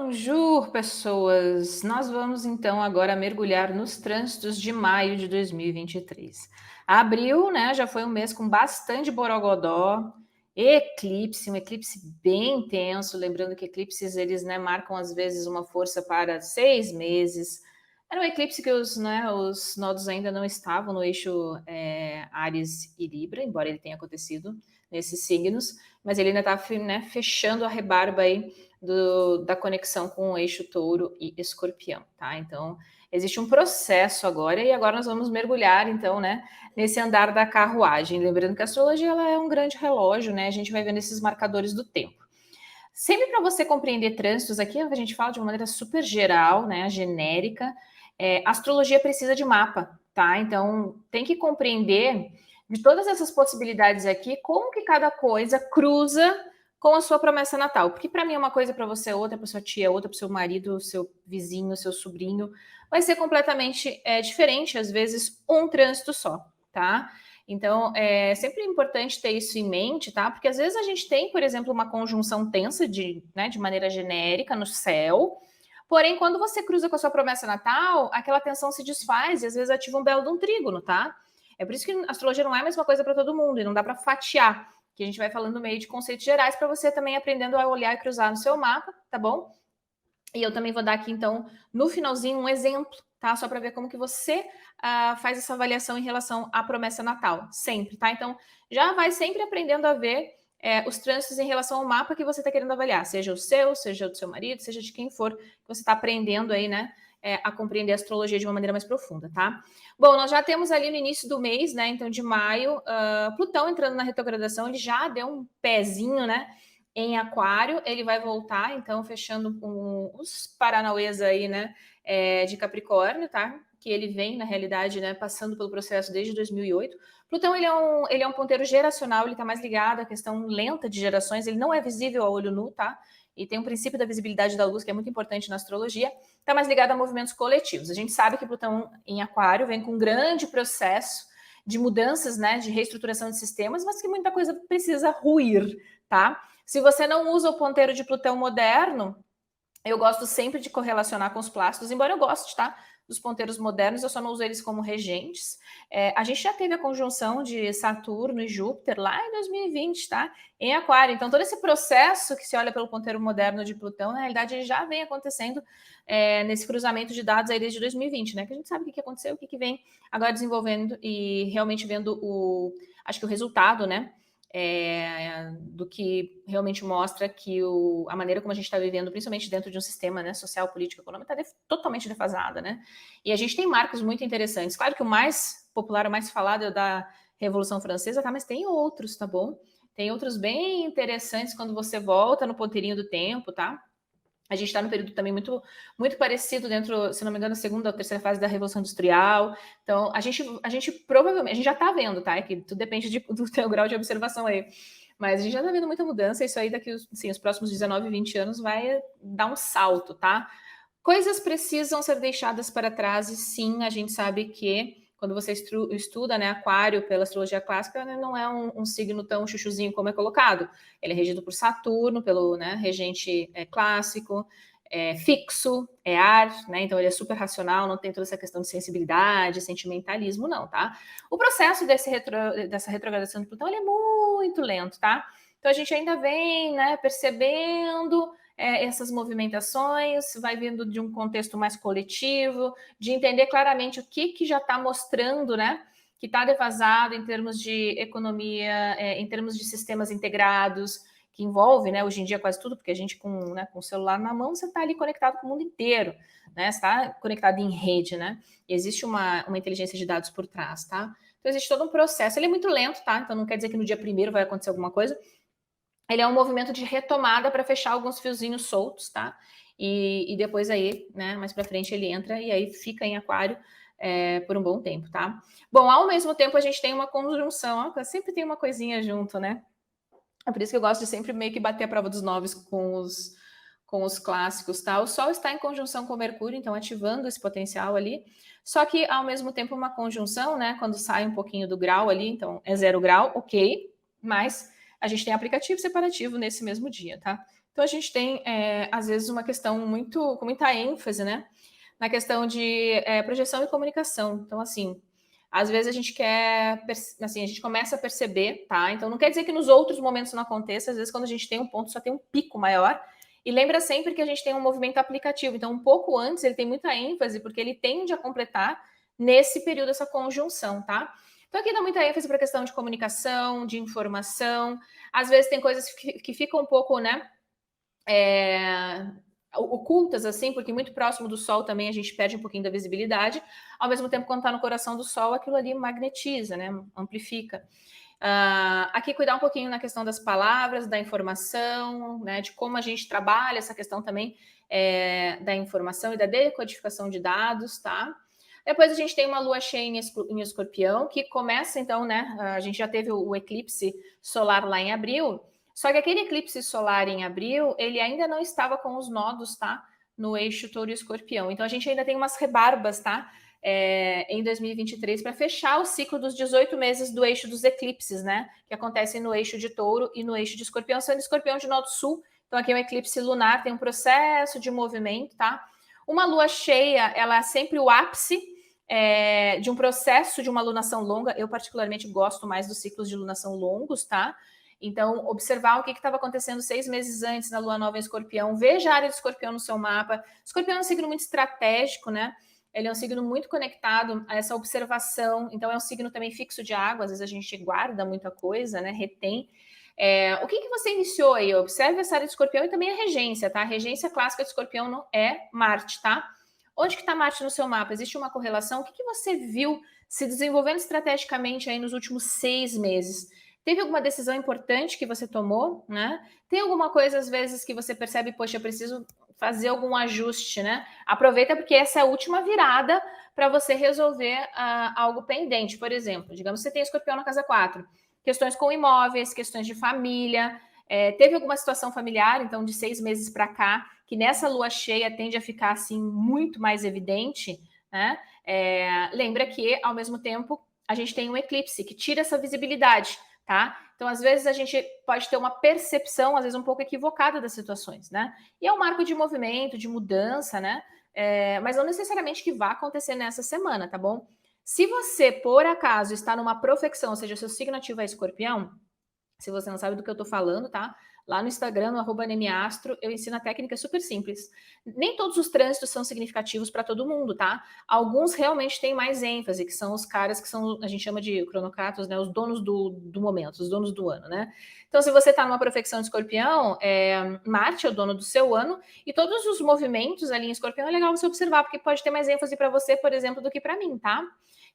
Bonjour, pessoas! Nós vamos então agora mergulhar nos trânsitos de maio de 2023. Abril, né, já foi um mês com bastante borogodó, eclipse, um eclipse bem intenso, lembrando que eclipses eles, né, marcam às vezes uma força para 6 meses. Era um eclipse que os nodos ainda não estavam no eixo Áries e Libra, embora ele tenha acontecido nesses signos, mas ele ainda está, né, fechando a rebarba aí da conexão com o eixo touro e escorpião, tá? Então, existe um processo agora, e agora nós vamos mergulhar, então, né, nesse andar da carruagem. Lembrando que a astrologia ela é um grande relógio, né? A gente vai vendo esses marcadores do tempo. Sempre para você compreender trânsitos, aqui a gente fala de uma maneira super geral, né, genérica. A astrologia precisa de mapa, tá? Então, tem que compreender de todas essas possibilidades aqui, como que cada coisa cruza com a sua promessa natal. Porque para mim é uma coisa, para você é outra, para sua tia é outra, para seu marido, seu vizinho, seu sobrinho, vai ser completamente diferente, às vezes um trânsito só, tá? Então, é sempre importante ter isso em mente, tá? Porque às vezes a gente tem, por exemplo, uma conjunção tensa de maneira genérica no céu, porém, quando você cruza com a sua promessa natal, aquela tensão se desfaz e às vezes ativa um belo de um trígono, tá? É por isso que a astrologia não é a mesma coisa para todo mundo e não dá para fatiar, que a gente vai falando meio de conceitos gerais para você também aprendendo a olhar e cruzar no seu mapa, tá bom? E eu também vou dar aqui, então, no finalzinho, um exemplo, tá? Só para ver como que você faz essa avaliação em relação à promessa natal, sempre, tá? Então, já vai sempre aprendendo a ver os trânsitos em relação ao mapa que você está querendo avaliar, seja o seu, seja o do seu marido, seja de quem for, que você está aprendendo aí, né? A compreender a astrologia de uma maneira mais profunda, tá? Bom, nós já temos ali no início do mês, né? Então, de maio, Plutão entrando na retrogradação, ele já deu um pezinho, né? Em Aquário, ele vai voltar, então, fechando com os paranauês aí, né, de Capricórnio, tá? Que ele vem, na realidade, né, passando pelo processo desde 2008. Plutão, ele é um ponteiro geracional, ele está mais ligado à questão lenta de gerações, ele não é visível a olho nu, tá? E tem um princípio da visibilidade da luz, que é muito importante na astrologia, está mais ligado a movimentos coletivos. A gente sabe que Plutão em Aquário vem com um grande processo de mudanças, né, de reestruturação de sistemas, mas que muita coisa precisa ruir, tá? Se você não usa o ponteiro de Plutão moderno, eu gosto sempre de correlacionar com os plásticos, embora eu goste, tá? Dos ponteiros modernos, eu só não uso eles como regentes. A gente já teve a conjunção de Saturno e Júpiter lá em 2020, tá? Em Aquário. Então, todo esse processo que se olha pelo ponteiro moderno de Plutão, na realidade, ele já vem acontecendo nesse cruzamento de dados aí desde 2020, né? Que a gente sabe o que aconteceu, o que vem agora desenvolvendo e realmente vendo acho que o resultado, né? Do que realmente mostra que a maneira como a gente está vivendo, principalmente dentro de um sistema, né, social, político, econômico, está totalmente defasada, né? E a gente tem marcos muito interessantes. Claro que o mais popular, o mais falado é o da Revolução Francesa, tá? Mas tem outros, tá bom? Tem outros bem interessantes quando você volta no ponteirinho do tempo, tá? A gente está num período também muito, muito parecido dentro, se não me engano, a segunda ou terceira fase da Revolução Industrial. Então, a gente provavelmente, a gente já está vendo, tá? É que tudo depende do teu grau de observação aí. Mas a gente já está vendo muita mudança, isso aí daqui, assim, os próximos 19, 20 anos vai dar um salto, tá? Coisas precisam ser deixadas para trás e sim, a gente sabe que quando você estuda, né, Aquário pela astrologia clássica, né, não é um signo tão chuchuzinho como é colocado. Ele é regido por Saturno, pelo, né, regente clássico, fixo, é ar, né? Então ele é super racional, não tem toda essa questão de sensibilidade, sentimentalismo, não, tá? O processo dessa retrogradação de Plutão ele é muito lento, tá? Então a gente ainda vem, né, percebendo essas movimentações, vai vindo de um contexto mais coletivo, de entender claramente o que já está mostrando, né? Que está defasado em termos de economia, em termos de sistemas integrados, que envolve, né, hoje em dia quase tudo, porque a gente com o celular na mão, você está ali conectado com o mundo inteiro, né? Você está conectado em rede, né? E existe uma inteligência de dados por trás, tá? Então existe todo um processo. Ele é muito lento, tá? Então não quer dizer que no dia primeiro vai acontecer alguma coisa. Ele é um movimento de retomada para fechar alguns fiozinhos soltos, tá? E depois aí, né, mais para frente ele entra e aí fica em Aquário por um bom tempo, tá? Bom, ao mesmo tempo a gente tem uma conjunção, ó, sempre tem uma coisinha junto, né? É por isso que eu gosto de sempre meio que bater a prova dos noves com os clássicos, tá? O Sol está em conjunção com o Mercúrio, então ativando esse potencial ali. Só que, ao mesmo tempo, uma conjunção, né? Quando sai um pouquinho do grau ali, então é 0 grau, ok. Mas a gente tem aplicativo separativo nesse mesmo dia, tá? Então a gente tem, às vezes, uma questão com muita ênfase, né, na questão de projeção e comunicação. Então, assim, às vezes a gente assim, a gente começa a perceber, tá? Então não quer dizer que nos outros momentos não aconteça, às vezes quando a gente tem um ponto só tem um pico maior. E lembra sempre que a gente tem um movimento aplicativo. Então, um pouco antes ele tem muita ênfase, porque ele tende a completar nesse período essa conjunção, tá? Então aqui dá muita ênfase para a questão de comunicação, de informação. Às vezes tem coisas que ficam um pouco, né, ocultas, assim, porque muito próximo do Sol também a gente perde um pouquinho da visibilidade. Ao mesmo tempo, quando está no coração do Sol, aquilo ali magnetiza, né, amplifica. Aqui cuidar um pouquinho na questão das palavras, da informação, né, de como a gente trabalha essa questão também da informação e da decodificação de dados, tá? Depois a gente tem uma lua cheia em Escorpião, que começa então, né? A gente já teve o eclipse solar lá em abril, só que aquele eclipse solar em abril, ele ainda não estava com os nodos, tá? No eixo Touro e Escorpião. Então a gente ainda tem umas rebarbas, tá? Em 2023 para fechar o ciclo dos 18 meses do eixo dos eclipses, né? Que acontecem no eixo de Touro e no eixo de Escorpião, sendo Escorpião de Norte Sul. Então aqui é um eclipse lunar, tem um processo de movimento, tá? Uma lua cheia, ela é sempre o ápice de um processo de uma lunação longa. Eu particularmente gosto mais dos ciclos de lunação longos, tá? Então, observar o que estava acontecendo 6 meses antes na lua nova em Escorpião, veja a área de Escorpião no seu mapa. Escorpião é um signo muito estratégico, né? Ele é um signo muito conectado a essa observação, então é um signo também fixo de água, às vezes a gente guarda muita coisa, né? Retém. O que você iniciou aí? Observe essa área de Escorpião e também a regência, tá? A regência clássica de Escorpião não é Marte, tá? Onde que está Marte no seu mapa? Existe uma correlação? O que você viu se desenvolvendo estrategicamente aí nos últimos 6 meses? Teve alguma decisão importante que você tomou, né? Tem alguma coisa, às vezes, que você percebe, poxa, eu preciso fazer algum ajuste, né? Aproveita porque essa é a última virada para você resolver algo pendente. Por exemplo, digamos que você tem Escorpião na casa 4. Questões com imóveis, questões de família. Teve alguma situação familiar, então, de 6 meses para cá, que nessa lua cheia tende a ficar, assim, muito mais evidente, né? Lembra que, ao mesmo tempo, a gente tem um eclipse que tira essa visibilidade, tá? Então, às vezes, a gente pode ter uma percepção, às vezes, um pouco equivocada das situações, né? E é um marco de movimento, de mudança, né? Mas não necessariamente que vá acontecer nessa semana, tá bom? Se você, por acaso, está numa profecção, ou seja, seu signo ativo é Escorpião, se você não sabe do que eu tô falando, tá? Lá no Instagram, no @nemiastro, eu ensino a técnica super simples. Nem todos os trânsitos são significativos para todo mundo, tá? Alguns realmente têm mais ênfase, que são os caras que são, a gente chama de cronocratos, né? Os donos do momento, os donos do ano, né? Então, se você tá numa profecção de Escorpião, Marte é o dono do seu ano, e todos os movimentos ali em Escorpião é legal você observar, porque pode ter mais ênfase para você, por exemplo, do que para mim, tá?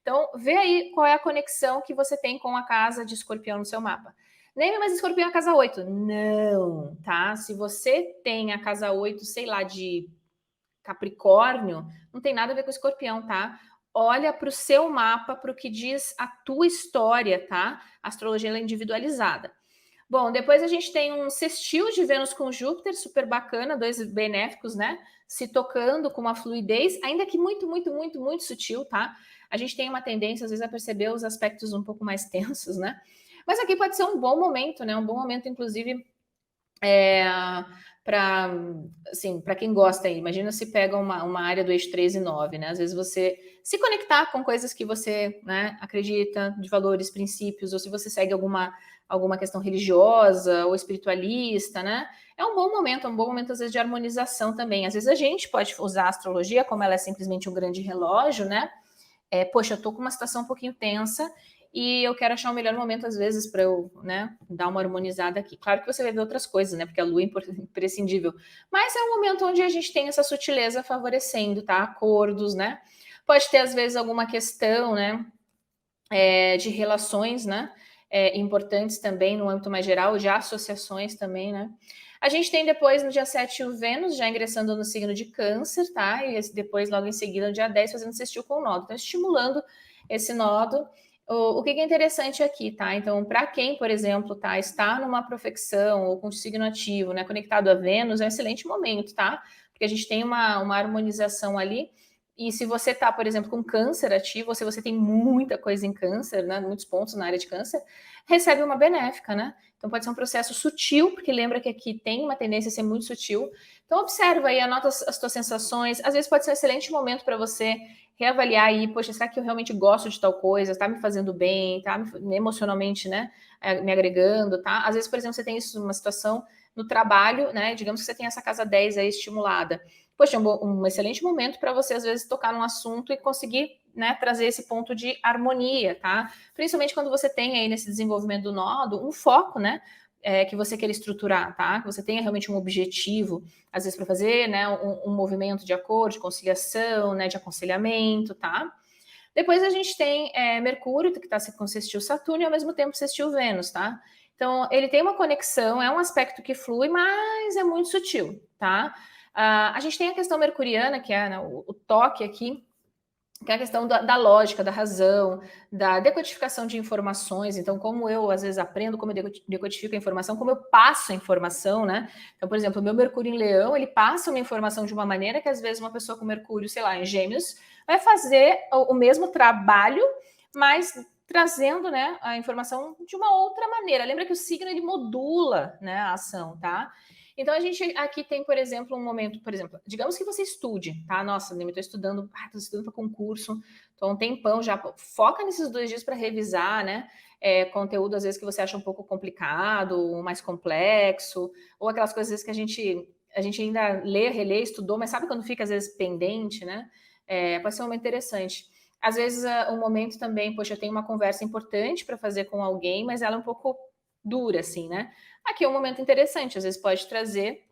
Então, vê aí qual é a conexão que você tem com a casa de Escorpião no seu mapa. Nem mais Escorpião é a casa 8. Não, tá? Se você tem a casa 8, sei lá, de Capricórnio, não tem nada a ver com Escorpião, tá? Olha para o seu mapa, para o que diz a tua história, tá? A astrologia ela é individualizada. Bom, depois a gente tem um sextil de Vênus com Júpiter, super bacana, dois benéficos, né? Se tocando com uma fluidez, ainda que muito, muito, muito, muito sutil, tá? A gente tem uma tendência, às vezes, a perceber os aspectos um pouco mais tensos, né? Mas aqui pode ser um bom momento, né? Um bom momento, inclusive, para assim, para quem gosta aí. Imagina se pega uma área do eixo 3 e 9, né? Às vezes você se conectar com coisas que você, né, acredita, de valores, princípios, ou se você segue alguma questão religiosa ou espiritualista, né? É um bom momento, às vezes, de harmonização também. Às vezes a gente pode usar a astrologia, como ela é simplesmente um grande relógio, né? Poxa, eu tô com uma situação um pouquinho tensa e eu quero achar o melhor momento, às vezes, para eu, né, dar uma harmonizada aqui. Claro que você vai ver outras coisas, né? Porque a lua é imprescindível. Mas é um momento onde a gente tem essa sutileza favorecendo, tá? Acordos, né? Pode ter, às vezes, alguma questão, né? De relações, né? Importantes também no âmbito mais geral, de associações também, né? A gente tem depois, no dia 7, o Vênus já ingressando no signo de Câncer, tá? E depois, logo em seguida, no dia 10, fazendo sextil com o nodo. Então, estimulando esse nodo. O que é interessante aqui, tá? Então, para quem, por exemplo, tá, está numa profecção ou com signo ativo, né, conectado a Vênus, é um excelente momento, tá? Porque a gente tem uma harmonização ali E se você está, por exemplo, com câncer ativo, ou se você tem muita coisa em câncer, né, muitos pontos na área de câncer, recebe uma benéfica, né? Então pode ser um processo sutil, porque lembra que aqui tem uma tendência a ser muito sutil. Então observa aí, anota as tuas sensações. Às vezes pode ser um excelente momento para você reavaliar aí, poxa, será que eu realmente gosto de tal coisa? Está me fazendo bem? Está emocionalmente, né, me agregando, tá? Às vezes, por exemplo, você tem isso numa situação no trabalho, né? Digamos que você tem essa casa 10 aí estimulada. Poxa, um excelente momento para você, às vezes, tocar num assunto e conseguir, né, trazer esse ponto de harmonia, tá? Principalmente quando você tem aí nesse desenvolvimento do nodo um foco, né? Que você queira estruturar, tá? Que você tenha realmente um objetivo, às vezes para fazer, né, um movimento de acordo, de conciliação, né, de aconselhamento, tá? Depois a gente tem Mercúrio, que está com sextil Saturno e ao mesmo tempo sextil Vênus, tá? Então, ele tem uma conexão, é um aspecto que flui, mas é muito sutil, tá? A gente tem a questão mercuriana, que é, né, o toque aqui, que é a questão da lógica, da razão, da decodificação de informações. Então, como eu, às vezes, aprendo, como eu decodifico a informação, como eu passo a informação, né? Então, por exemplo, o meu Mercúrio em Leão, ele passa uma informação de uma maneira que, às vezes, uma pessoa com Mercúrio, sei lá, em Gêmeos, vai fazer o mesmo trabalho, mas trazendo, né, a informação de uma outra maneira. Lembra que o signo, ele modula, né, a ação, tá? Então, a gente aqui tem, por exemplo, um momento, por exemplo, digamos que você estude, tá? Nossa, eu estou estudando para concurso, estou um tempão já. Foca nesses 2 dias para revisar, né? Conteúdo, às vezes, que você acha um pouco complicado, mais complexo, ou aquelas coisas às vezes, que a gente ainda lê, relê, estudou, mas sabe quando fica, às vezes, pendente, né? Pode ser um momento interessante. Às vezes, um momento também, poxa, eu tenho uma conversa importante para fazer com alguém, mas ela é um pouco dura, assim, né? Aqui é um momento interessante, às vezes pode trazer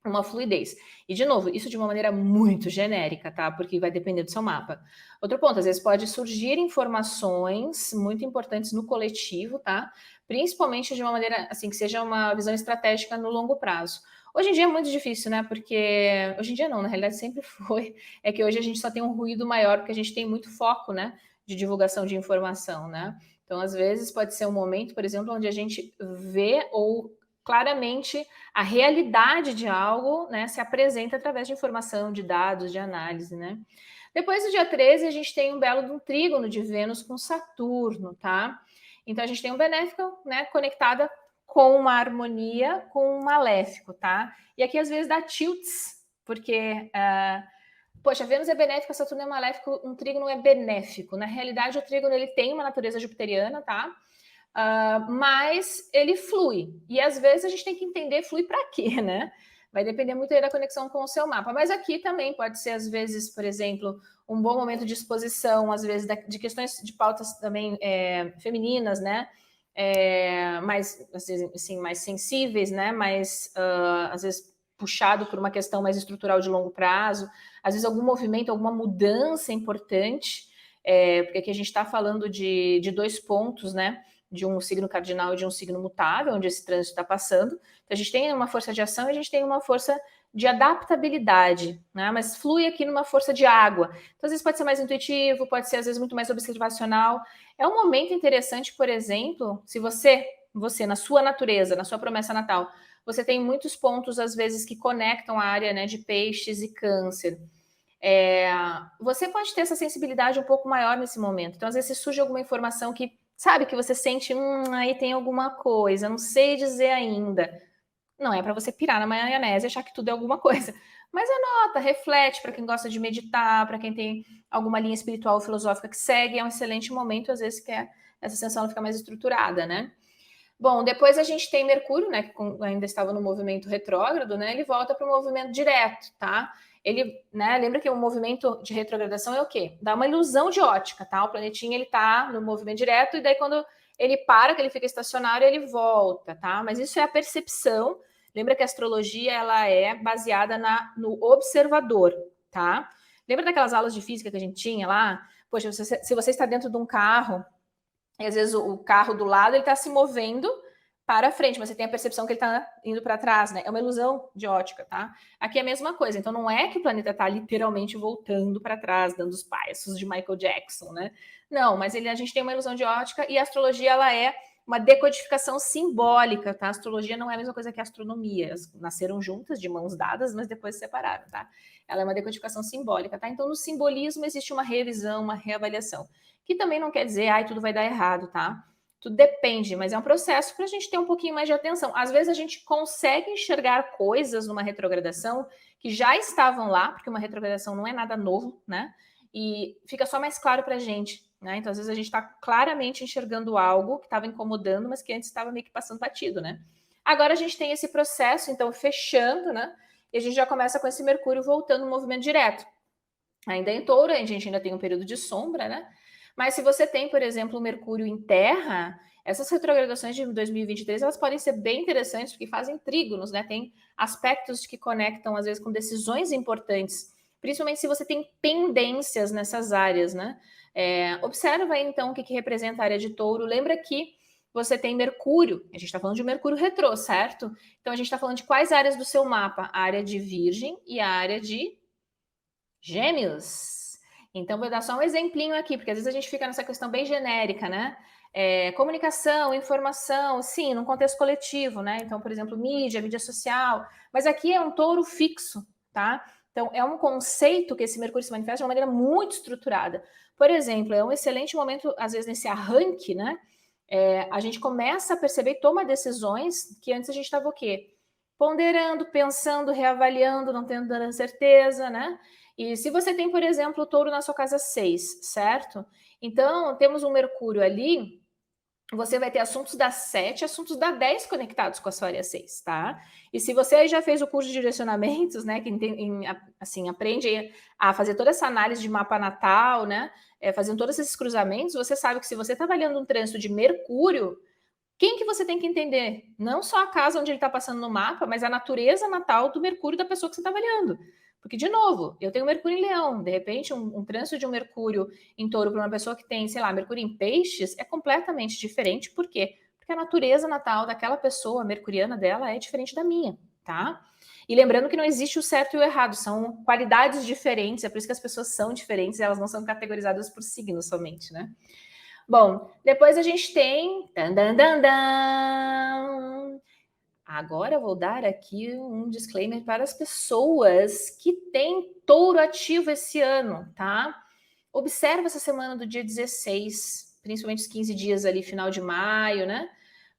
uma fluidez. E, de novo, isso de uma maneira muito genérica, tá? Porque vai depender do seu mapa. Outro ponto, às vezes pode surgir informações muito importantes no coletivo, tá? Principalmente de uma maneira, assim, que seja uma visão estratégica no longo prazo. Hoje em dia é muito difícil, né? Porque hoje em dia não, na realidade sempre foi. É que hoje a gente só tem um ruído maior porque a gente tem muito foco, né? De divulgação de informação, né? Então, às vezes, pode ser um momento, por exemplo, onde a gente vê ou claramente a realidade de algo, né, se apresenta através de informação, de dados, de análise, né? Depois do dia 13, a gente tem um belo de um trígono de Vênus com Saturno, tá? Então, a gente tem um benéfico, né, conectada com uma harmonia, com um maléfico, tá? E aqui, às vezes, dá tilts, porque... poxa, Vênus é benéfica, Saturno é maléfico, um trígono é benéfico. Na realidade, o trígono ele tem uma natureza jupiteriana, tá? Mas ele flui. E às vezes a gente tem que entender flui para quê, né? Vai depender muito aí da conexão com o seu mapa. Mas aqui também pode ser, às vezes, por exemplo, um bom momento de exposição, às vezes, de questões de pautas também femininas, né? Mais, assim, mais sensíveis, né? Mais, às vezes, puxado por uma questão mais estrutural de longo prazo. Às vezes, algum movimento, alguma mudança importante. Porque aqui a gente está falando de 2 pontos, né? De um signo cardinal e de um signo mutável, onde esse trânsito está passando. Então, a gente tem uma força de ação e a gente tem uma força de adaptabilidade, né? Mas flui aqui numa força de água. Então, às vezes pode ser mais intuitivo, pode ser às vezes muito mais observacional. É um momento interessante, por exemplo, se você na sua natureza, na sua promessa natal, você tem muitos pontos, às vezes, que conectam a área, né, de peixes e câncer. Você pode ter essa sensibilidade um pouco maior nesse momento. Então, às vezes, surge alguma informação que sabe que você sente, aí tem alguma coisa, não sei dizer ainda. Não é para você pirar na maionese e achar que tudo é alguma coisa. Mas anota, reflete para quem gosta de meditar, para quem tem alguma linha espiritual ou filosófica que segue, é um excelente momento, às vezes, que essa sensação fica mais estruturada, né? Bom, depois a gente tem Mercúrio, né, que ainda estava no movimento retrógrado, né? Ele volta para o movimento direto, tá? Ele, né, lembra que o movimento de retrogradação é o quê? Dá uma ilusão de ótica, tá? O planetinha, ele tá no movimento direto e daí quando ele para, que ele fica estacionário, ele volta, tá? Mas isso é a percepção. Lembra que a astrologia, ela é baseada no observador, tá? Lembra daquelas aulas de física que a gente tinha lá? Poxa, se você está dentro de um carro e às vezes o carro do lado ele está se movendo para frente, mas você tem a percepção que ele está indo para trás, né? É uma ilusão de ótica, tá? Aqui é a mesma coisa. Então não é que o planeta está literalmente voltando para trás, dando os passos de Michael Jackson, né? Não, mas a gente tem uma ilusão de ótica e a astrologia ela é uma decodificação simbólica, tá? A astrologia não é a mesma coisa que a astronomia. Elas nasceram juntas, de mãos dadas, mas depois se separaram, tá? Ela é uma decodificação simbólica, tá? Então, no simbolismo existe uma revisão, uma reavaliação, que também não quer dizer, ai, tudo vai dar errado, tá? Tudo depende, mas é um processo para a gente ter um pouquinho mais de atenção. Às vezes a gente consegue enxergar coisas numa retrogradação que já estavam lá, porque uma retrogradação não é nada novo, né? E fica só mais claro para a gente, né? Então, às vezes a gente está claramente enxergando algo que estava incomodando, mas que antes estava meio que passando batido, né? Agora a gente tem esse processo, então, fechando, né? E a gente já começa com esse Mercúrio voltando no movimento direto. Ainda em Touro, a gente ainda tem um período de sombra, né? Mas se você tem, por exemplo, o Mercúrio em Terra, essas retrogradações de 2023, elas podem ser bem interessantes, porque fazem trígonos, né? Tem aspectos que conectam, às vezes, com decisões importantes, principalmente se você tem pendências nessas áreas, né? Observa aí, então, o que representa a área de Touro. Lembra que você tem Mercúrio, a gente está falando de Mercúrio retrô, certo? Então, a gente está falando de quais áreas do seu mapa? A área de Virgem e a área de Gêmeos. Então, vou dar só um exemplinho aqui, porque às vezes a gente fica nessa questão bem genérica, né? Comunicação, informação, sim, num contexto coletivo, né? Então, por exemplo, mídia social. Mas aqui é um touro fixo, tá? Então, é um conceito que esse Mercúrio se manifesta de uma maneira muito estruturada. Por exemplo, é um excelente momento, às vezes, nesse arranque, né? A gente começa a perceber e toma decisões que antes a gente estava o quê? Ponderando, pensando, reavaliando, não tendo certeza, né? E se você tem, por exemplo, o touro na sua casa 6, certo? Então, temos um Mercúrio ali, você vai ter assuntos da 7, assuntos da 10 conectados com a sua área 6, tá? E se você já fez o curso de direcionamentos, né, que assim, aprende a fazer toda essa análise de mapa natal, né, fazendo todos esses cruzamentos, você sabe que se você está avaliando um trânsito de Mercúrio, quem que você tem que entender? Não só a casa onde ele está passando no mapa, mas a natureza natal do Mercúrio da pessoa que você está avaliando. Porque, de novo, eu tenho Mercúrio em Leão, de repente, um trânsito de um Mercúrio em Touro para uma pessoa que tem, sei lá, Mercúrio em Peixes é completamente diferente. Por quê? Porque a natureza natal daquela pessoa, a mercuriana dela, é diferente da minha, tá? E lembrando que não existe o certo e o errado, são qualidades diferentes, é por isso que as pessoas são diferentes, elas não são categorizadas por signo somente, né? Bom, depois a gente tem. Agora eu vou dar aqui um disclaimer para as pessoas que têm touro ativo esse ano, tá? Observa essa semana do dia 16, principalmente os 15 dias ali, final de maio, né?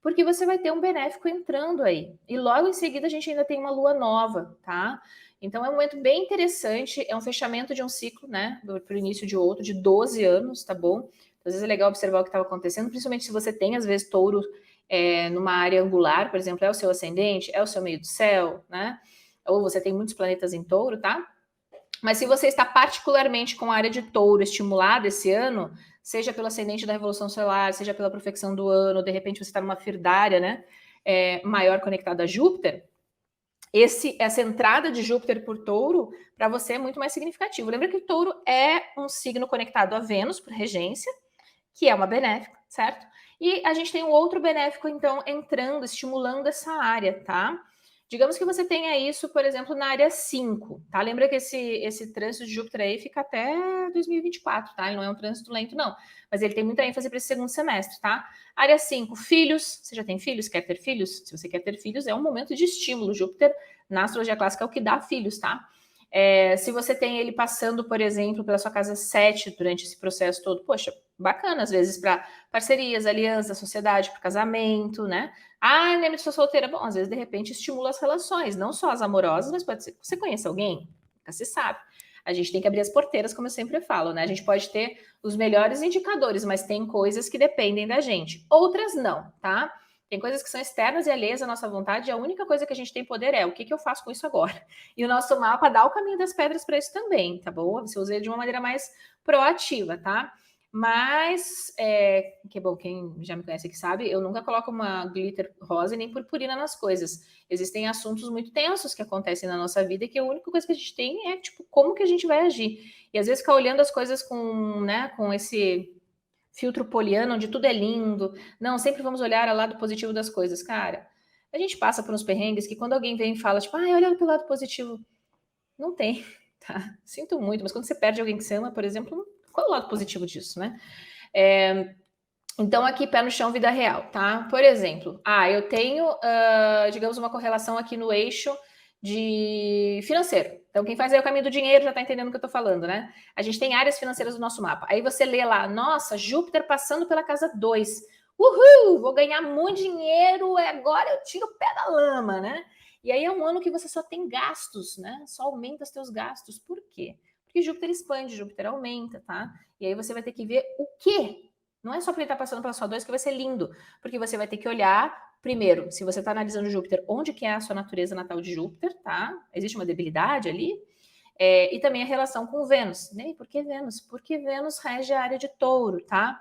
Porque você vai ter um benéfico entrando aí. E logo em seguida a gente ainda tem uma lua nova, tá? Então é um momento bem interessante, é um fechamento de um ciclo, né? Para o início de outro, de 12 anos, tá bom? Às vezes é legal observar o que estava acontecendo, principalmente se você tem, às vezes, touro numa área angular, por exemplo, é o seu ascendente, é o seu meio do céu, né? Ou você tem muitos planetas em touro, tá? Mas se você está particularmente com a área de touro estimulada esse ano, seja pelo ascendente da Revolução Solar, seja pela profecção do ano, de repente você está numa firdária, né? Maior conectada a Júpiter, essa entrada de Júpiter por touro, para você é muito mais significativo. Lembra que touro é um signo conectado a Vênus, por regência, que é uma benéfica, certo? E a gente tem um outro benéfico, então, entrando, estimulando essa área, tá? Digamos que você tenha isso, por exemplo, na área 5, tá? Lembra que esse trânsito de Júpiter aí fica até 2024, tá? Ele não é um trânsito lento, não. Mas ele tem muita ênfase para esse segundo semestre, tá? Área 5, filhos. Você já tem filhos? Quer ter filhos? Se você quer ter filhos, é um momento de estímulo. Júpiter, na astrologia clássica, é o que dá filhos, tá? Se você tem ele passando, por exemplo, pela sua casa 7 durante esse processo todo, poxa, bacana, às vezes, para parcerias, alianças, sociedade, para casamento, né? Ah, lembra de sua solteira? Bom, às vezes, de repente, estimula as relações, não só as amorosas, mas pode ser que você conheça alguém, nunca se sabe. A gente tem que abrir as porteiras, como eu sempre falo, né? A gente pode ter os melhores indicadores, mas tem coisas que dependem da gente. Outras não, tá? Tem coisas que são externas e alheias à nossa vontade, e a única coisa que a gente tem poder é o que eu faço com isso agora. E o nosso mapa dá o caminho das pedras para isso também, tá bom? Você usa ele de uma maneira mais proativa, tá? Mas, que bom, quem já me conhece aqui sabe, eu nunca coloco uma glitter rosa nem purpurina nas coisas. Existem assuntos muito tensos que acontecem na nossa vida e que a única coisa que a gente tem é, tipo, como que a gente vai agir. E às vezes ficar olhando as coisas com esse filtro poliano, onde tudo é lindo. Não, sempre vamos olhar ao lado positivo das coisas. Cara, a gente passa por uns perrengues que quando alguém vem e fala, tipo, olha pelo lado positivo, não tem, tá? Sinto muito, mas quando você perde alguém que você ama, por exemplo, qual é o lado positivo disso, né? Então, aqui, pé no chão, vida real, tá? Por exemplo, eu tenho, digamos, uma correlação aqui no eixo de financeiro. Então, quem faz aí o caminho do dinheiro já tá entendendo o que eu tô falando, né? A gente tem áreas financeiras do nosso mapa. Aí você lê lá, nossa, Júpiter passando pela casa 2. Uhul, vou ganhar muito dinheiro, agora eu tiro o pé da lama, né? E aí é um ano que você só tem gastos, né? Só aumenta os teus gastos. Por quê? Porque Júpiter expande, Júpiter aumenta, tá? E aí você vai ter que ver o quê? Não é só porque ele está passando pela sua 2 que vai ser lindo, porque você vai ter que olhar, primeiro, se você está analisando Júpiter, onde que é a sua natureza natal de Júpiter, tá? Existe uma debilidade ali. E também a relação com Vênus. Né? Por que Vênus? Porque Vênus rege a área de touro, tá?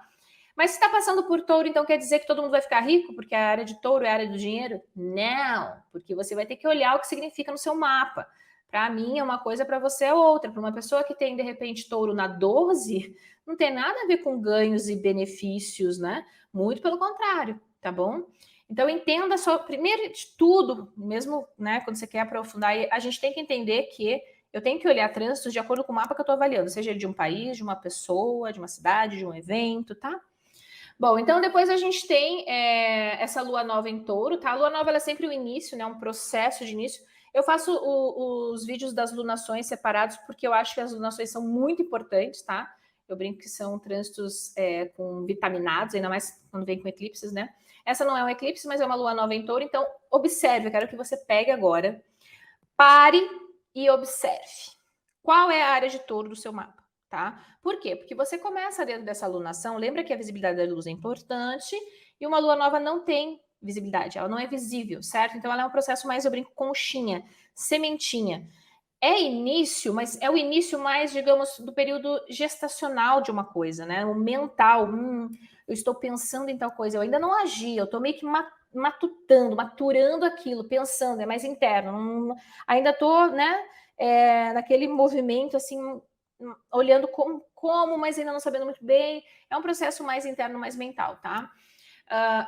Mas se está passando por touro, então quer dizer que todo mundo vai ficar rico, porque a área de touro é a área do dinheiro? Não, porque você vai ter que olhar o que significa no seu mapa. Para mim é uma coisa, para você é outra. Para uma pessoa que tem, de repente, touro na 12, não tem nada a ver com ganhos e benefícios, né? Muito pelo contrário, tá bom? Então entenda só, primeiro de tudo, mesmo né, quando você quer aprofundar, a gente tem que entender que eu tenho que olhar trânsitos de acordo com o mapa que eu estou avaliando, seja ele de um país, de uma pessoa, de uma cidade, de um evento, tá? Bom, então depois a gente tem essa lua nova em touro, tá? A lua nova ela é sempre o início, né? Um processo de início. Eu faço os vídeos das lunações separados porque eu acho que as lunações são muito importantes, tá? Eu brinco que são trânsitos com vitaminados, ainda mais quando vem com eclipses, né? Essa não é um eclipse, mas é uma lua nova em touro, então observe, eu quero que você pegue agora, pare e observe. Qual é a área de touro do seu mapa? Tá? Por quê? Porque você começa dentro dessa alunação, lembra que a visibilidade da luz é importante e uma lua nova não tem visibilidade, ela não é visível, certo? Então ela é um processo mais, eu brinco, conchinha, sementinha. É início, mas é o início mais, digamos, do período gestacional de uma coisa, né? O mental, eu estou pensando em tal coisa, eu ainda não agi, eu estou meio que matutando, maturando aquilo, pensando, é mais interno, ainda estou, né, naquele movimento, assim, olhando como, mas ainda não sabendo muito bem, é um processo mais interno, mais mental, tá?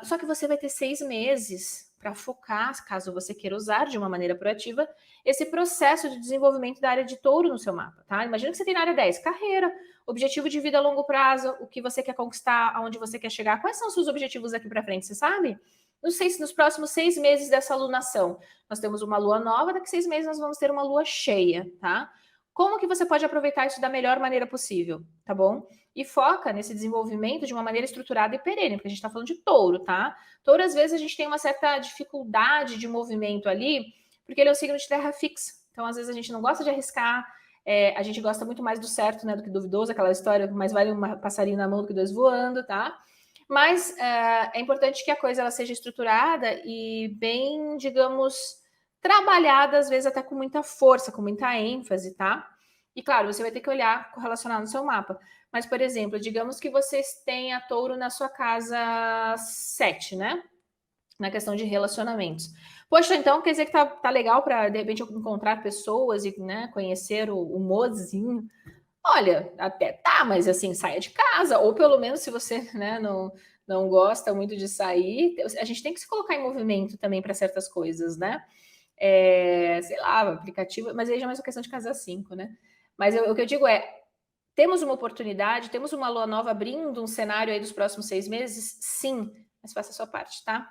Só que você vai ter 6 meses para focar, caso você queira usar de uma maneira proativa, esse processo de desenvolvimento da área de touro no seu mapa, tá? Imagina que você tem na área 10, carreira, objetivo de vida a longo prazo, o que você quer conquistar, aonde você quer chegar. Quais são os seus objetivos aqui para frente, você sabe? Não sei se nos próximos 6 meses dessa alunação, nós temos uma lua nova, daqui a 6 meses nós vamos ter uma lua cheia, tá? Como que você pode aproveitar isso da melhor maneira possível, tá bom? E foca nesse desenvolvimento de uma maneira estruturada e perene, porque a gente está falando de touro, tá? Touro, às vezes, a gente tem uma certa dificuldade de movimento ali, porque ele é um signo de terra fixa. Então, às vezes, a gente não gosta de arriscar, a gente gosta muito mais do certo, né, do que duvidoso, aquela história, mais vale um passarinho na mão do que 2 voando, tá? Mas é importante que a coisa ela seja estruturada e bem, digamos, trabalhada, às vezes até com muita força, com muita ênfase, tá? E claro, você vai ter que olhar correlacionado no seu mapa. Mas, por exemplo, digamos que vocês tenham touro na sua casa 7, né? Na questão de relacionamentos. Poxa, então quer dizer que tá legal para, de repente, eu encontrar pessoas e né, conhecer o mozinho. Olha, até tá, mas assim, saia de casa, ou pelo menos se você né, não gosta muito de sair, a gente tem que se colocar em movimento também para certas coisas, né? Sei lá, aplicativo, mas aí já é mais uma questão de casar 5, né? Mas o que eu digo é, temos uma oportunidade, temos uma lua nova abrindo um cenário aí dos próximos 6 meses? Sim, mas faça a sua parte, tá?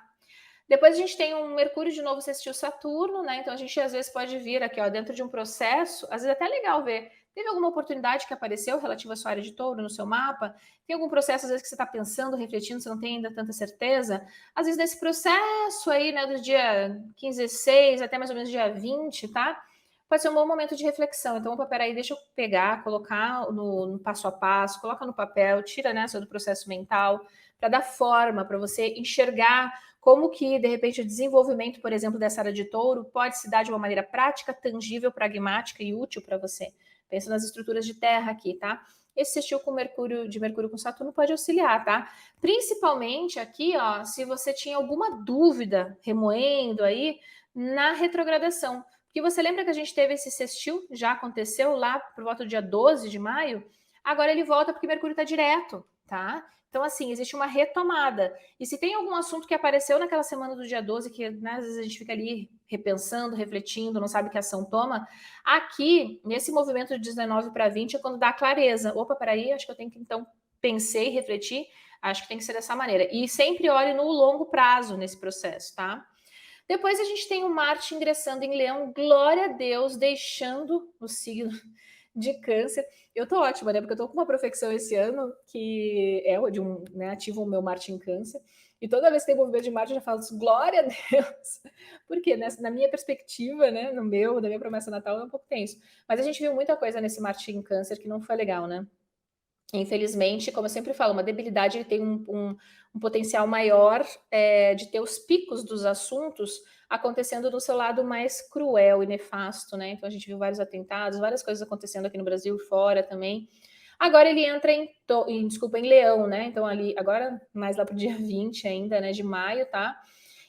Depois a gente tem um Mercúrio de novo sextil Saturno, né? Então a gente às vezes pode vir aqui, ó, dentro de um processo, às vezes é até legal ver. Teve alguma oportunidade que apareceu relativa à sua área de touro no seu mapa? Tem algum processo, às vezes, que você está pensando, refletindo, você não tem ainda tanta certeza? Às vezes, nesse processo aí, né, do dia 15, 6 até mais ou menos dia 20, tá? Pode ser um bom momento de reflexão. Então, opa, peraí, deixa eu pegar, colocar no passo a passo, coloca no papel, tira né, do processo mental, para dar forma, para você enxergar como que, de repente, o desenvolvimento, por exemplo, dessa área de touro pode se dar de uma maneira prática, tangível, pragmática e útil para você. Pensa nas estruturas de terra aqui, tá? Esse sextil com Mercúrio com Saturno pode auxiliar, tá? Principalmente aqui, ó, se você tinha alguma dúvida remoendo aí na retrogradação. Porque você lembra que a gente teve esse sextil, já aconteceu lá por volta do dia 12 de maio? Agora ele volta porque Mercúrio está direto, tá? Então, assim, existe uma retomada. E se tem algum assunto que apareceu naquela semana do dia 12, que né, às vezes a gente fica ali repensando, refletindo, não sabe que ação toma, aqui, nesse movimento de 19 para 20, é quando dá clareza. Opa, peraí, acho que eu tenho que, então, pensei, refletir, Acho que tem que ser dessa maneira. E sempre olhe no longo prazo nesse processo, tá? Depois a gente tem o Marte ingressando em Leão, glória a Deus, deixando o signo de Câncer. Eu tô ótima, né? Porque eu tô com uma profecção esse ano que é de um, né, ativa o meu Marte em Câncer. E toda vez que tem movimento de Marte, eu já falo assim, glória a Deus. Porque na minha perspectiva, né, da minha promessa natal, é um pouco tenso. Mas a gente viu muita coisa nesse Marte em Câncer que não foi legal, né? Infelizmente, como eu sempre falo, uma debilidade ele tem um potencial maior de ter os picos dos assuntos acontecendo do seu lado mais cruel e nefasto, né? Então a gente viu vários atentados, várias coisas acontecendo aqui no Brasil e fora também. Agora ele entra em Leão, né? Então ali, agora mais lá para o dia 20 ainda, né, de maio, tá?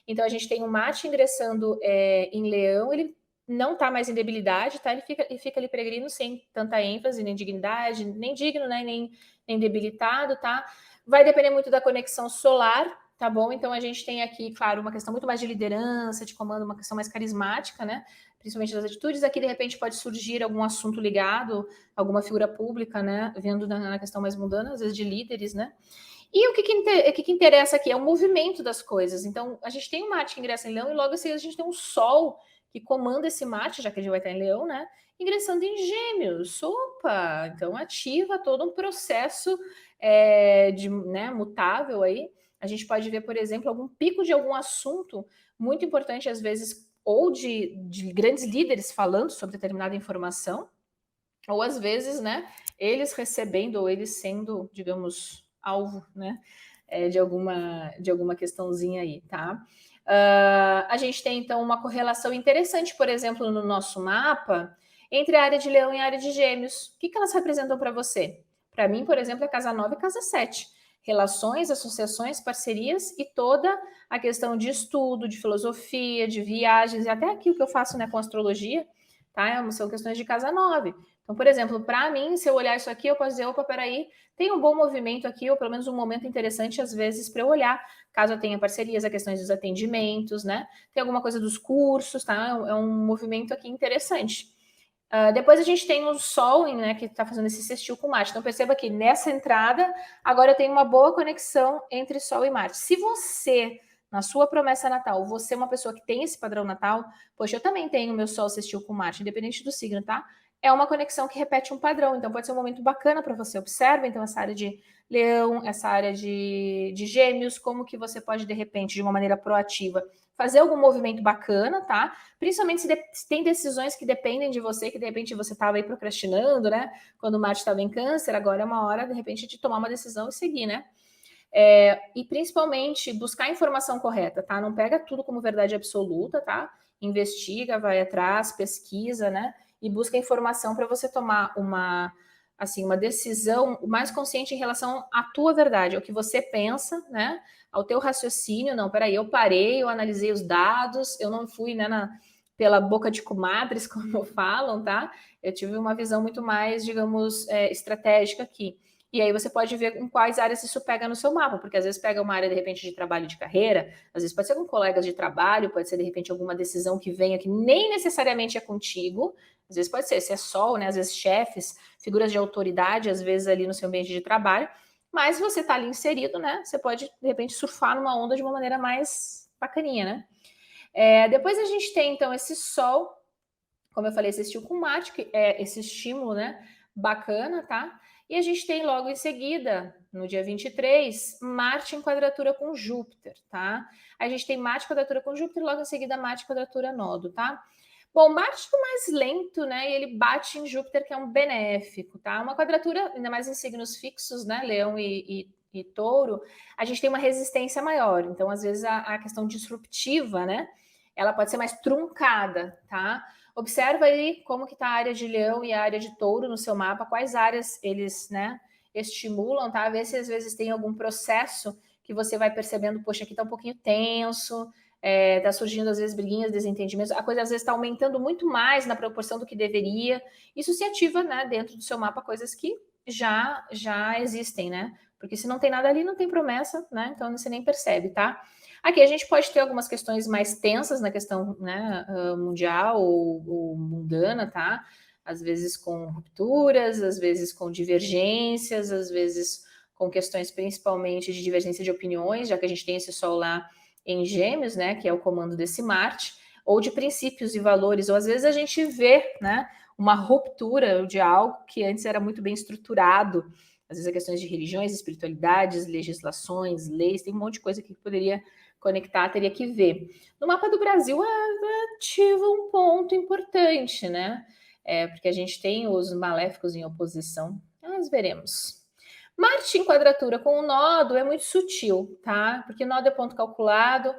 Então a gente tem o Marte ingressando em Leão, ele não está mais em debilidade, tá? Ele fica ali peregrino sem tanta ênfase, nem dignidade, nem digno, né? Nem debilitado, tá? Vai depender muito da conexão solar, tá bom? Então a gente tem aqui, claro, uma questão muito mais de liderança, de comando, uma questão mais carismática, né? Principalmente das atitudes. Aqui, de repente, pode surgir algum assunto ligado, alguma figura pública, né? Vendo na questão mais mundana, às vezes de líderes, né? E o que interessa aqui é o movimento das coisas. Então, a gente tem um Marte que ingressa em Leão e logo assim a gente tem um Sol que comanda esse Marte, já que ele vai estar em Leão, né? Ingressando em Gêmeos. Opa! Então, ativa todo um processo mutável aí. A gente pode ver, por exemplo, algum pico de algum assunto muito importante, às vezes, ou de grandes líderes falando sobre determinada informação, ou às vezes, né, eles recebendo ou eles sendo, digamos, alvo, né, de alguma questãozinha aí, tá? A gente tem, então, uma correlação interessante, por exemplo, no nosso mapa, entre a área de Leão e a área de Gêmeos. O que elas representam para você? Para mim, por exemplo, é casa 9 e casa 7. Relações, associações, parcerias e toda a questão de estudo, de filosofia, de viagens, e até aqui o que eu faço, né, com astrologia, tá? São questões de casa 9. Então, por exemplo, para mim, se eu olhar isso aqui, eu posso dizer, opa, peraí, tem um bom movimento aqui, ou pelo menos um momento interessante, às vezes, para eu olhar, caso eu tenha parcerias, a questões dos atendimentos, né? Tem alguma coisa dos cursos, tá? É um movimento aqui interessante. Depois a gente tem o Sol, né, que está fazendo esse sextil com Marte. Então, perceba que nessa entrada, agora eu tenho uma boa conexão entre Sol e Marte. Se você, na sua promessa natal, você é uma pessoa que tem esse padrão natal, poxa, eu também tenho meu Sol sextil com Marte, independente do signo, tá? É uma conexão que repete um padrão, então pode ser um momento bacana para você. Observa, então, essa área de Leão, essa área de Gêmeos, como que você pode, de repente, de uma maneira proativa, fazer algum movimento bacana, tá? Principalmente se tem decisões que dependem de você, que de repente você estava aí procrastinando, né? Quando o Marte estava em Câncer, agora é uma hora, de repente, de tomar uma decisão e seguir, né? E principalmente buscar a informação correta, tá? Não pega tudo como verdade absoluta, tá? Investiga, vai atrás, pesquisa, né? E busca informação para você tomar uma decisão mais consciente em relação à tua verdade, ao que você pensa, né? Ao teu raciocínio. Não, peraí, eu parei, eu analisei os dados, eu não fui, né, pela boca de comadres, como falam, tá? Eu tive uma visão muito mais, digamos, estratégica aqui. E aí você pode ver em quais áreas isso pega no seu mapa, porque às vezes pega uma área, de repente, de trabalho de carreira, às vezes pode ser com colegas de trabalho, pode ser, de repente, alguma decisão que venha que nem necessariamente é contigo, às vezes pode ser, se é sol, né? Às vezes chefes, figuras de autoridade, às vezes ali no seu ambiente de trabalho, mas você está ali inserido, né? Você pode, de repente, surfar numa onda de uma maneira mais bacaninha, né? Depois a gente tem, então, esse sol, como eu falei, esse estilo com Marte, que é esse estímulo, né? Bacana, tá? E a gente tem logo em seguida, no dia 23, Marte em quadratura com Júpiter, tá? A gente tem Marte em quadratura com Júpiter, logo em seguida Marte em quadratura nodo, tá? Bom, Marte é o mais lento, né? E ele bate em Júpiter, que é um benéfico, tá? Uma quadratura, ainda mais em signos fixos, né? Leão e Touro, a gente tem uma resistência maior. Então, às vezes, a questão disruptiva, né? Ela pode ser mais truncada, tá? Observa aí como que está a área de Leão e a área de Touro no seu mapa, quais áreas eles, né, estimulam, tá? Vê se às vezes tem algum processo que você vai percebendo, poxa, aqui está um pouquinho tenso, tá surgindo às vezes briguinhas, desentendimentos, a coisa às vezes está aumentando muito mais na proporção do que deveria. Isso se ativa, né, dentro do seu mapa, coisas que já existem, né? Porque se não tem nada ali, não tem promessa, né? Então você nem percebe, tá? Aqui a gente pode ter algumas questões mais tensas na questão, né, mundial ou mundana, tá? Às vezes com rupturas, às vezes com divergências, às vezes com questões principalmente de divergência de opiniões, já que a gente tem esse Sol lá em Gêmeos, né, que é o comando desse Marte, ou de princípios e valores, ou às vezes a gente vê, né, uma ruptura de algo que antes era muito bem estruturado, às vezes é questões de religiões, espiritualidades, legislações, leis, tem um monte de coisa que poderia conectar, teria que ver. No mapa do Brasil ativa um ponto importante, né? Porque a gente tem os maléficos em oposição, nós veremos. Marte em quadratura com o nodo é muito sutil, tá? Porque nodo é ponto calculado.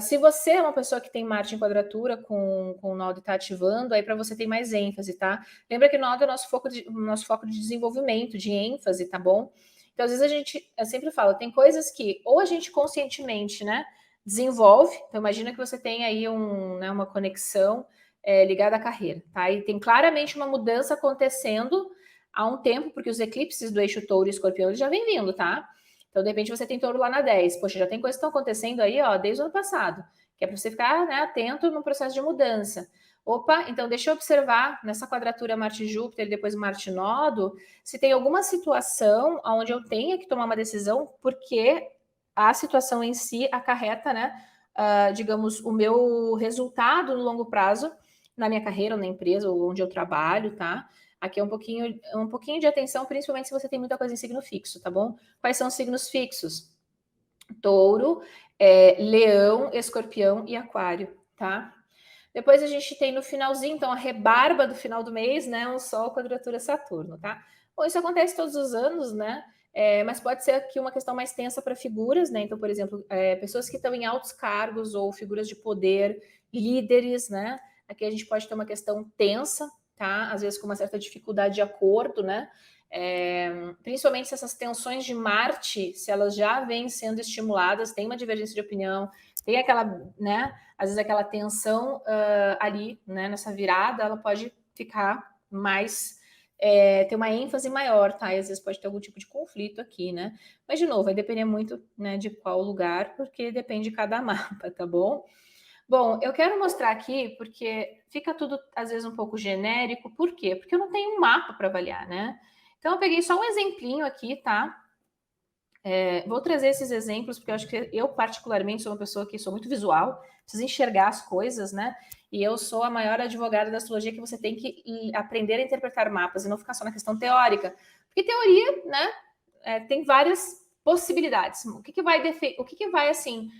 Se você é uma pessoa que tem Marte em quadratura com o nodo e está ativando, aí para você tem mais ênfase, tá? Lembra que o nodo é nosso foco de desenvolvimento, de ênfase, tá bom? Então, às vezes eu sempre falo, tem coisas que ou a gente conscientemente, né, desenvolve. Então, imagina que você tem aí uma conexão ligada à carreira, tá? E tem claramente uma mudança acontecendo há um tempo, porque os eclipses do eixo touro e escorpião eles já vêm vindo, tá? Então, de repente, você tem touro lá na 10. Poxa, já tem coisas que estão acontecendo aí, ó, desde o ano passado, que é para você ficar, né, atento no processo de mudança. Opa, então deixa eu observar nessa quadratura Marte-Júpiter e depois Marte-Nodo, se tem alguma situação onde eu tenha que tomar uma decisão, porque a situação em si acarreta, né, digamos, o meu resultado no longo prazo na minha carreira, ou na empresa, ou onde eu trabalho, tá? Aqui é um pouquinho de atenção, principalmente se você tem muita coisa em signo fixo, tá bom? Quais são os signos fixos? Touro, Leão, Escorpião e Aquário, tá? Depois a gente tem no finalzinho, então, a rebarba do final do mês, né? Um Sol quadratura Saturno, tá? Bom, isso acontece todos os anos, né? Mas pode ser aqui uma questão mais tensa para figuras, né? Então, por exemplo, pessoas que estão em altos cargos ou figuras de poder, líderes, né? Aqui a gente pode ter uma questão tensa, tá? Às vezes com uma certa dificuldade de acordo, né? Principalmente se essas tensões de Marte, se elas já vêm sendo estimuladas, tem uma divergência de opinião, tem aquela, né? Às vezes aquela tensão ali, né? Nessa virada, ela pode ficar mais ter uma ênfase maior, tá? E às vezes pode ter algum tipo de conflito aqui, né? Mas, de novo, vai depender muito, né, de qual lugar, porque depende de cada mapa, tá bom? Bom, eu quero mostrar aqui, porque fica tudo, às vezes, um pouco genérico. Por quê? Porque eu não tenho um mapa para avaliar, né? Então, eu peguei só um exemplinho aqui, tá? Vou trazer esses exemplos, porque eu acho que eu, particularmente, sou uma pessoa que sou muito visual, preciso enxergar as coisas, né? E eu sou a maior advogada da astrologia que você tem que aprender a interpretar mapas e não ficar só na questão teórica. Porque teoria, né, tem várias possibilidades. O que vai assim,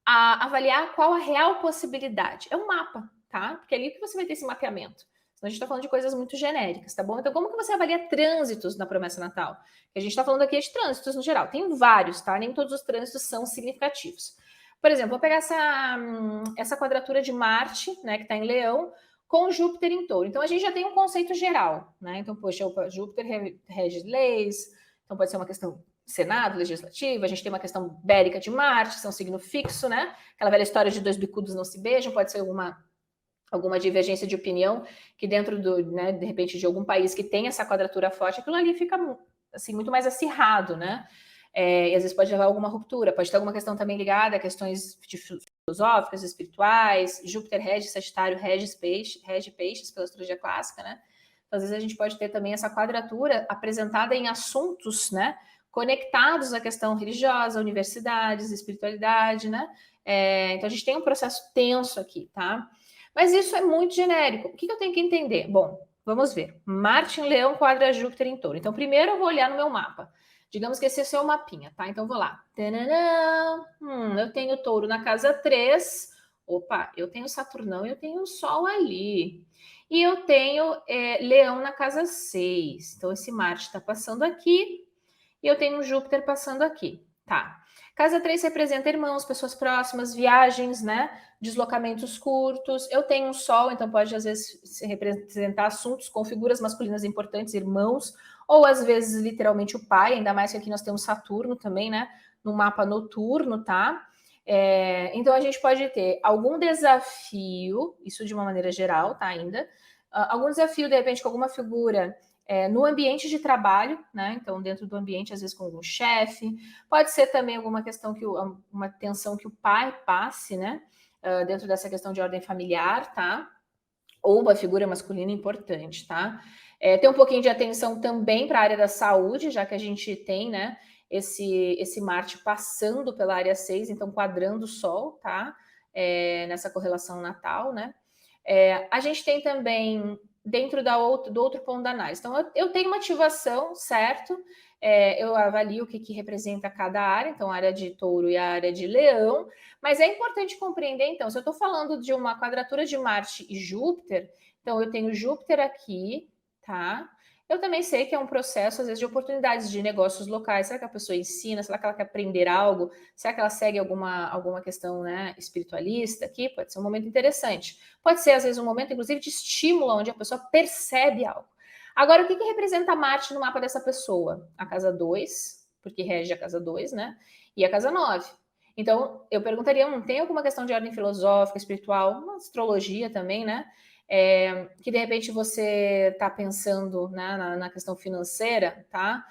avaliar qual a real possibilidade? É um mapa, tá? Porque é ali que você vai ter esse mapeamento. Então, a gente está falando de coisas muito genéricas, tá bom? Então, como que você avalia trânsitos na promessa natal? A gente está falando aqui de trânsitos no geral. Tem vários, tá? Nem todos os trânsitos são significativos. Por exemplo, vou pegar essa quadratura de Marte, né, que está em Leão, com Júpiter em Touro. Então, a gente já tem um conceito geral, né? Então, poxa, Júpiter rege leis, então pode ser uma questão Senado, Legislativo, a gente tem uma questão bélica de Marte, que é um signo fixo, né? Aquela velha história de dois bicudos não se beijam, pode ser alguma divergência de opinião que dentro né, de repente, de algum país que tem essa quadratura forte, aquilo ali fica assim, muito mais acirrado, né? E às vezes pode levar a alguma ruptura, pode ter alguma questão também ligada a questões filosóficas, espirituais. Júpiter rege Sagitário, rege peixes pela astrologia clássica, né? Então, às vezes a gente pode ter também essa quadratura apresentada em assuntos, né? Conectados à questão religiosa, universidades, espiritualidade, né? Então a gente tem um processo tenso aqui, tá? Mas isso é muito genérico. O que eu tenho que entender? Bom, vamos ver. Marte em Leão quadra Júpiter em Touro. Então, primeiro eu vou olhar no meu mapa. Digamos que esse é o seu mapinha, tá? Então, vou lá. Eu tenho Touro na casa 3. Opa, eu tenho Saturnão e eu tenho o Sol ali. E eu tenho Leão na casa 6. Então, esse Marte está passando aqui e eu tenho Júpiter passando aqui. Tá. Casa 3 representa irmãos, pessoas próximas, viagens, né? Deslocamentos curtos. Eu tenho um Sol, então pode às vezes se representar assuntos com figuras masculinas importantes, irmãos, ou às vezes literalmente o pai, ainda mais que aqui nós temos Saturno também, né? No mapa noturno, tá? Então a gente pode ter algum desafio, isso de uma maneira geral, tá? Ainda. Algum desafio, de repente, com alguma figura no ambiente de trabalho, né? Então, dentro do ambiente, às vezes com algum chefe, pode ser também alguma questão uma tensão que o pai passe, né? Dentro dessa questão de ordem familiar, tá? ou uma figura masculina importante, tá? Tem um pouquinho de atenção também para a área da saúde, já que a gente tem, né, esse Marte passando pela área 6, então quadrando o Sol, tá? Nessa correlação natal, né? A gente tem também dentro do outro ponto da análise. Então, eu tenho uma ativação, certo? Eu avalio o que representa cada área, então a área de touro e a área de leão, mas é importante compreender, então, se eu estou falando de uma quadratura de Marte e Júpiter, então eu tenho Júpiter aqui, tá? Eu também sei que é um processo, às vezes, de oportunidades de negócios locais. Será que a pessoa ensina? Será que ela quer aprender algo? Será que ela segue alguma questão, né, espiritualista aqui? Pode ser um momento interessante. Pode ser, às vezes, um momento, inclusive, de estímulo, onde a pessoa percebe algo. Agora, o que representa Marte no mapa dessa pessoa? A casa 2, porque rege a casa 2, né? E a casa 9. Então, eu perguntaria, tem alguma questão de ordem filosófica, espiritual, uma astrologia também, né? Que de repente você está pensando, né, na questão financeira, tá?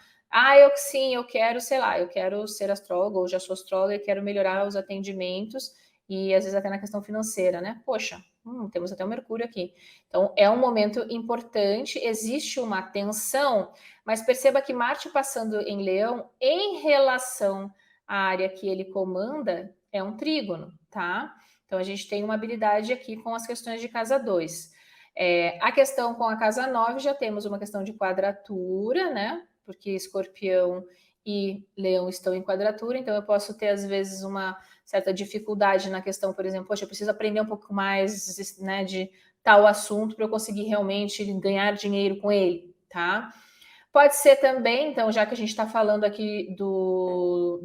Eu quero, sei lá, eu quero ser astrólogo, ou já sou astróloga e quero melhorar os atendimentos, e às vezes até na questão financeira, né? Poxa, temos até o Mercúrio aqui. Então, é um momento importante, existe uma tensão, mas perceba que Marte passando em Leão, em relação à área que ele comanda, é um trígono, tá? Então, a gente tem uma habilidade aqui com as questões de casa 2. A questão com a casa 9, já temos uma questão de quadratura, né? Porque Escorpião e Leão estão em quadratura, então eu posso ter, às vezes, uma certa dificuldade na questão, por exemplo, poxa, eu preciso aprender um pouco mais, né, de tal assunto para eu conseguir realmente ganhar dinheiro com ele, tá? Pode ser também, então, já que a gente está falando aqui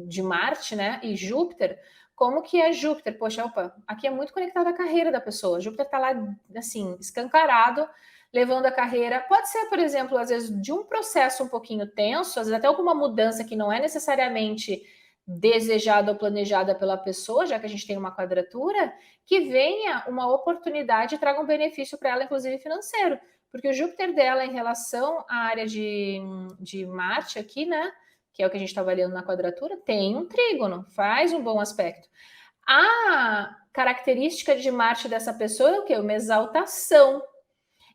de Marte, né, e Júpiter, como que é Júpiter? Poxa, opa, aqui é muito conectado à carreira da pessoa. Júpiter está lá, assim, escancarado, levando a carreira. Pode ser, por exemplo, às vezes, de um processo um pouquinho tenso, às vezes até alguma mudança que não é necessariamente desejada ou planejada pela pessoa, já que a gente tem uma quadratura, que venha uma oportunidade e traga um benefício para ela, inclusive financeiro. Porque o Júpiter dela, em relação à área de Marte aqui, né? Que é o que a gente está avaliando na quadratura, tem um trígono, faz um bom aspecto. A característica de Marte dessa pessoa é o quê? Uma exaltação.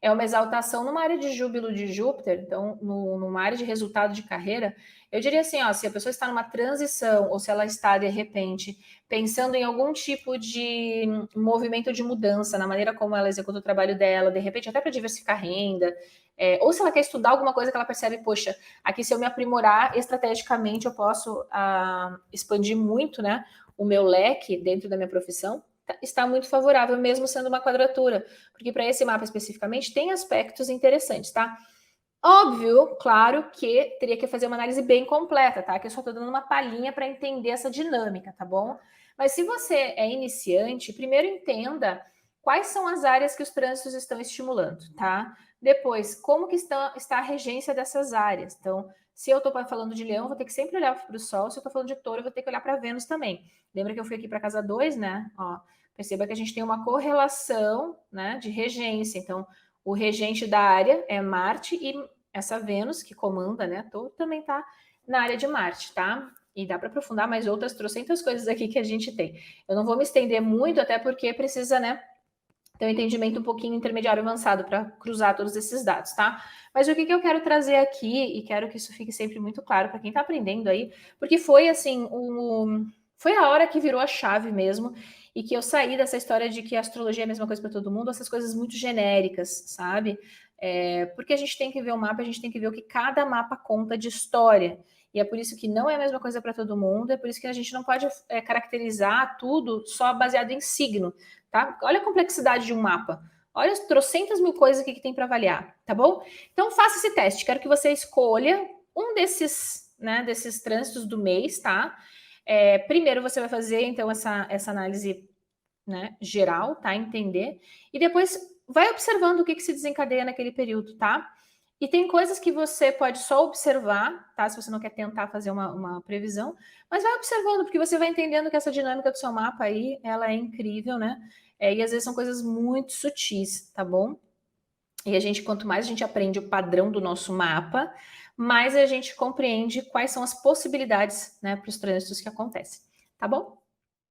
É uma exaltação numa área de júbilo de Júpiter, então, numa área de resultado de carreira. Eu diria assim, ó, se a pessoa está numa transição, ou se ela está, de repente, pensando em algum tipo de movimento de mudança na maneira como ela executa o trabalho dela, de repente até para diversificar renda, ou se ela quer estudar alguma coisa que ela percebe, poxa, aqui se eu me aprimorar estrategicamente, eu posso expandir muito, né, o meu leque dentro da minha profissão, está muito favorável, mesmo sendo uma quadratura, porque para esse mapa especificamente tem aspectos interessantes, tá? Óbvio, claro que teria que fazer uma análise bem completa, tá? Que eu só estou dando uma palhinha para entender essa dinâmica, tá bom? Mas se você é iniciante, primeiro entenda quais são as áreas que os trânsitos estão estimulando, tá? Depois, como que está a regência dessas áreas. Então, se eu estou falando de Leão, vou ter que sempre olhar para o Sol. Se eu estou falando de Touro, eu vou ter que olhar para Vênus também. Lembra que eu fui aqui para casa 2, né? Ó, perceba que a gente tem uma correlação, né, de regência. Então, o regente da área é Marte e essa Vênus, que comanda, né, Touro, também está na área de Marte, tá? E dá para aprofundar mais outras trocentas coisas aqui que a gente tem. Eu não vou me estender muito, até porque precisa, né, ter um entendimento um pouquinho intermediário avançado para cruzar todos esses dados, tá? Mas o que eu quero trazer aqui, e quero que isso fique sempre muito claro para quem está aprendendo aí, porque foi assim, foi a hora que virou a chave mesmo, e que eu saí dessa história de que a astrologia é a mesma coisa para todo mundo, essas coisas muito genéricas, sabe? Porque a gente tem que ver o mapa, a gente tem que ver o que cada mapa conta de história. E é por isso que não é a mesma coisa para todo mundo, é por isso que a gente não pode caracterizar tudo só baseado em signo, tá? Olha a complexidade de um mapa. Olha as trocentas mil coisas aqui que tem para avaliar, tá bom? Então faça esse teste. Quero que você escolha um desses, né, desses trânsitos do mês, tá? Primeiro você vai fazer, então, essa análise, né, geral, tá? Entender. E depois vai observando o que se desencadeia naquele período, tá? E tem coisas que você pode só observar, tá? Se você não quer tentar fazer uma previsão, mas vai observando, porque você vai entendendo que essa dinâmica do seu mapa aí, ela é incrível, né? E às vezes são coisas muito sutis, tá bom? E a gente, quanto mais a gente aprende o padrão do nosso mapa, mais a gente compreende quais são as possibilidades, né, para os trânsitos que acontecem, tá bom?